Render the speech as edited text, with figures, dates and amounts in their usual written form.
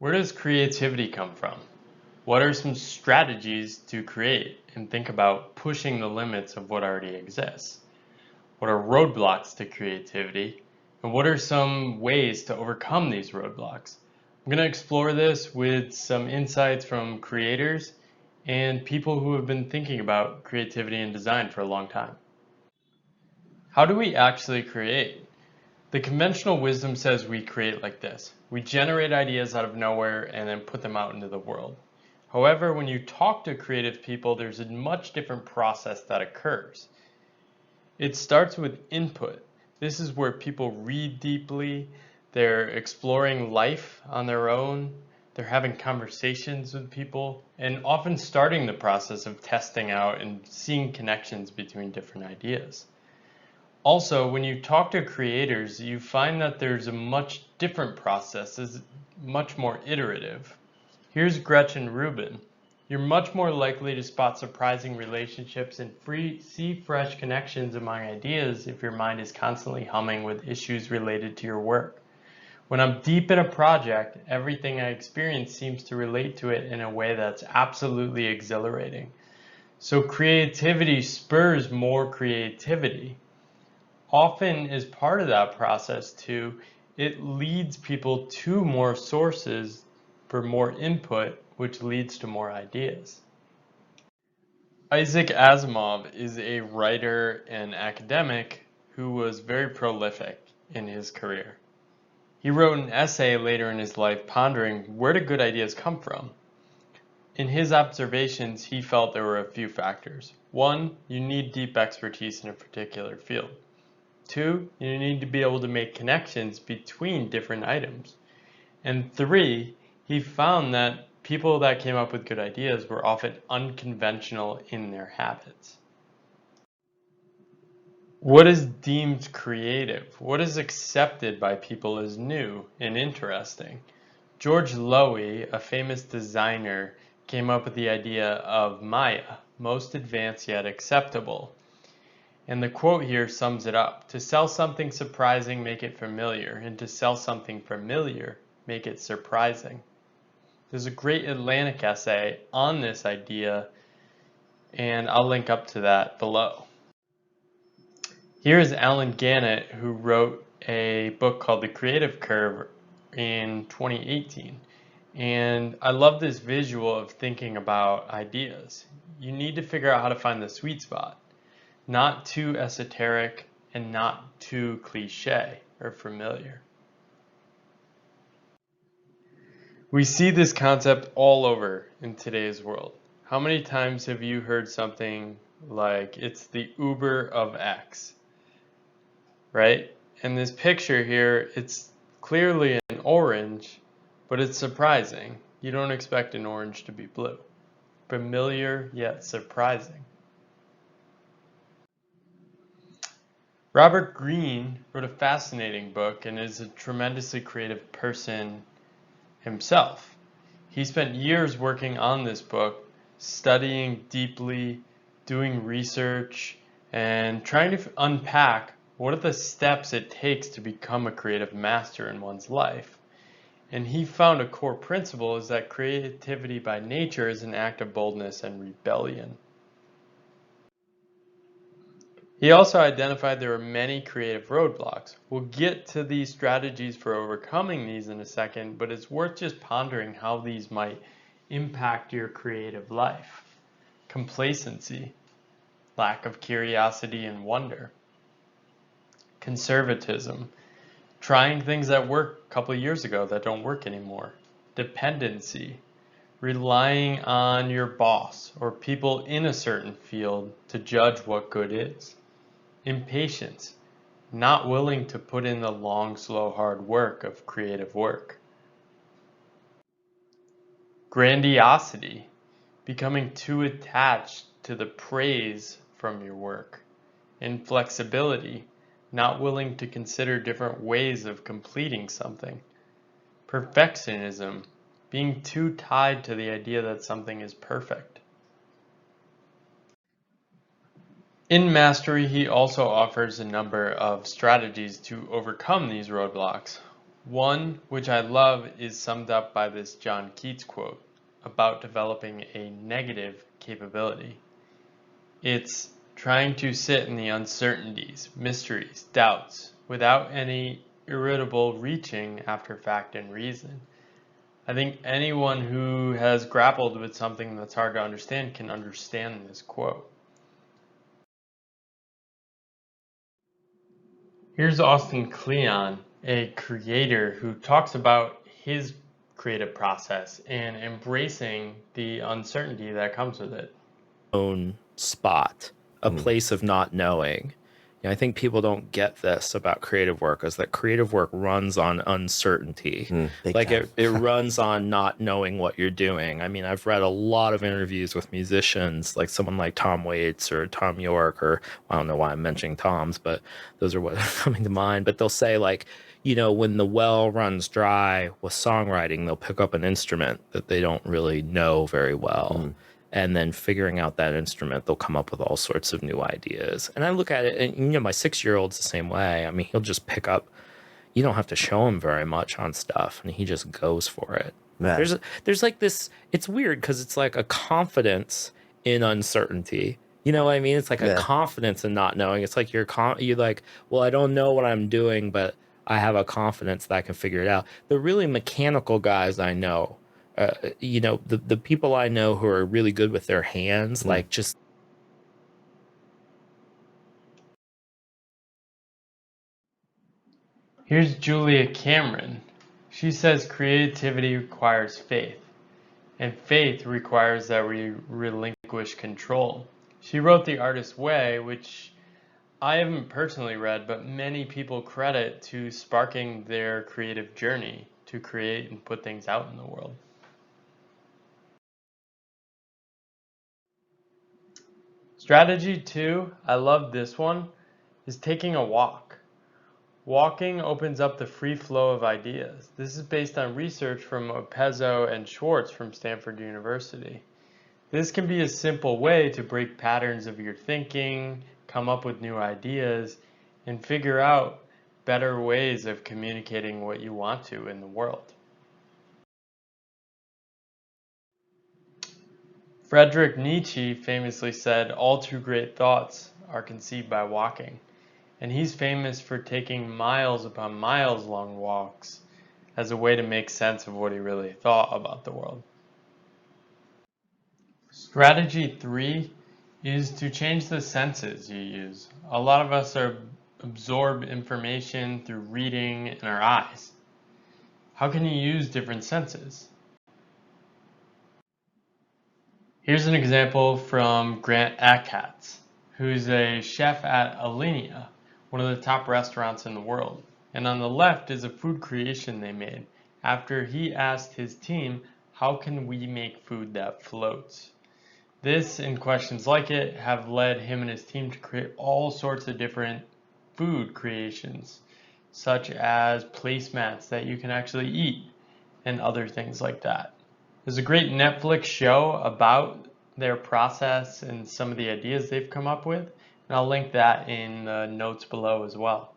Where does creativity come from? What are some strategies to create and think about pushing the limits of what already exists? What are roadblocks to creativity? And what are some ways to overcome these roadblocks? I'm going to explore this with some insights from creators and people who have been thinking about creativity and design for a long time. How do we actually create? The conventional wisdom says we create like this. We generate ideas out of nowhere and then put them out into the world. However, when you talk to creative people, there's a much different process that occurs. It starts with input. This is where people read deeply, they're exploring life on their own, they're having conversations with people, and often starting the process of testing out and seeing connections between different ideas. Also, when you talk to creators, you find that there's a much different process, it's much more iterative. Here's Gretchen Rubin. You're much more likely to spot surprising relationships and see fresh connections among ideas if your mind is constantly humming with issues related to your work. When I'm deep in a project, everything I experience seems to relate to it in a way that's absolutely exhilarating. So creativity spurs more creativity. Often as part of that process too, it leads people to more sources for more input, which leads to more ideas. Isaac Asimov is a writer and academic who was very prolific in his career. He wrote an essay later in his life pondering where do good ideas come from? In his observations, he felt there were a few factors. One, you need deep expertise in a particular field. Two, you need to be able to make connections between different items. And three, he found that people that came up with good ideas were often unconventional in their habits. What is deemed creative? What is accepted by people as new and interesting? George Loewy, a famous designer, came up with the idea of Maya, most advanced yet acceptable. And the quote here sums it up. To sell something surprising, make it familiar. And to sell something familiar, make it surprising. There's a great Atlantic essay on this idea, and I'll link up to that below. Here is Alan Gannett, who wrote a book called The Creative Curve in 2018. And I love this visual of thinking about ideas. You need to figure out how to find the sweet spot. Not too esoteric and not too cliche or familiar. We see this concept all over in today's world. How many times have you heard something like it's the Uber of X, right? In this picture here, it's clearly an orange, but it's surprising. You don't expect an orange to be blue. Familiar yet surprising. Robert Greene wrote a fascinating book and is a tremendously creative person himself. He spent years working on this book, studying deeply, doing research, and trying to unpack what are the steps it takes to become a creative master in one's life. And he found a core principle is that creativity by nature is an act of boldness and rebellion. He also identified there are many creative roadblocks. We'll get to these strategies for overcoming these in a second, but it's worth just pondering how these might impact your creative life. Complacency, lack of curiosity and wonder. Conservatism, trying things that worked a couple of years ago that don't work anymore. Dependency, relying on your boss or people in a certain field to judge what good is. Impatience, not willing to put in the long, slow, hard work of creative work. Grandiosity, becoming too attached to the praise from your work. Inflexibility, not willing to consider different ways of completing something. Perfectionism, being too tied to the idea that something is perfect. In Mastery, he also offers a number of strategies to overcome these roadblocks. One, which I love, is summed up by this John Keats quote about developing a negative capability. It's trying to sit in the uncertainties, mysteries, doubts, without any irritable reaching after fact and reason. I think anyone who has grappled with something that's hard to understand can understand this quote. Here's Austin Kleon, a creator who talks about his creative process and embracing the uncertainty that comes with it. Own spot, a place of not knowing. I think people don't get this about creative work is that creative work runs on uncertainty. Like it runs on not knowing what you're doing. I mean, I've read a lot of interviews with musicians, like someone like Tom Waits or Tom York, or I don't know why I'm mentioning Toms, but those are what are coming to mind. But they'll say like, when the well runs dry with songwriting, they'll pick up an instrument that they don't really know very well. And then figuring out that instrument, they'll come up with all sorts of new ideas. And I look at it, and my 6-year-old's the same way. I mean, he'll just pick up. You don't have to show him very much on stuff, and he just goes for it. Man. There's like this. It's weird because it's like a confidence in uncertainty. You know what I mean? It's like a confidence in not knowing. It's like you're like, well, I don't know what I'm doing, but I have a confidence that I can figure it out. The really mechanical guys I know. The people I know who are really good with their hands, like just. Here's Julia Cameron. She says creativity requires faith, and faith requires that we relinquish control. She wrote The Artist's Way, which I haven't personally read, but many people credit to sparking their creative journey to create and put things out in the world. Strategy 2, I love this one, is taking a walk. Walking opens up the free flow of ideas. This is based on research from Opezzo and Schwartz from Stanford University. This can be a simple way to break patterns of your thinking, come up with new ideas, and figure out better ways of communicating what you want to in the world. Friedrich Nietzsche famously said, "All true great thoughts are conceived by walking." And he's famous for taking miles upon miles long walks as a way to make sense of what he really thought about the world. Strategy 3 is to change the senses you use. A lot of us absorb information through reading and our eyes. How can you use different senses? Here's an example from Grant Achatz, who's a chef at Alinea, one of the top restaurants in the world. And on the left is a food creation they made after he asked his team, how can we make food that floats? This and questions like it have led him and his team to create all sorts of different food creations, such as placemats that you can actually eat and other things like that. There's a great Netflix show about their process and some of the ideas they've come up with, and I'll link that in the notes below as well.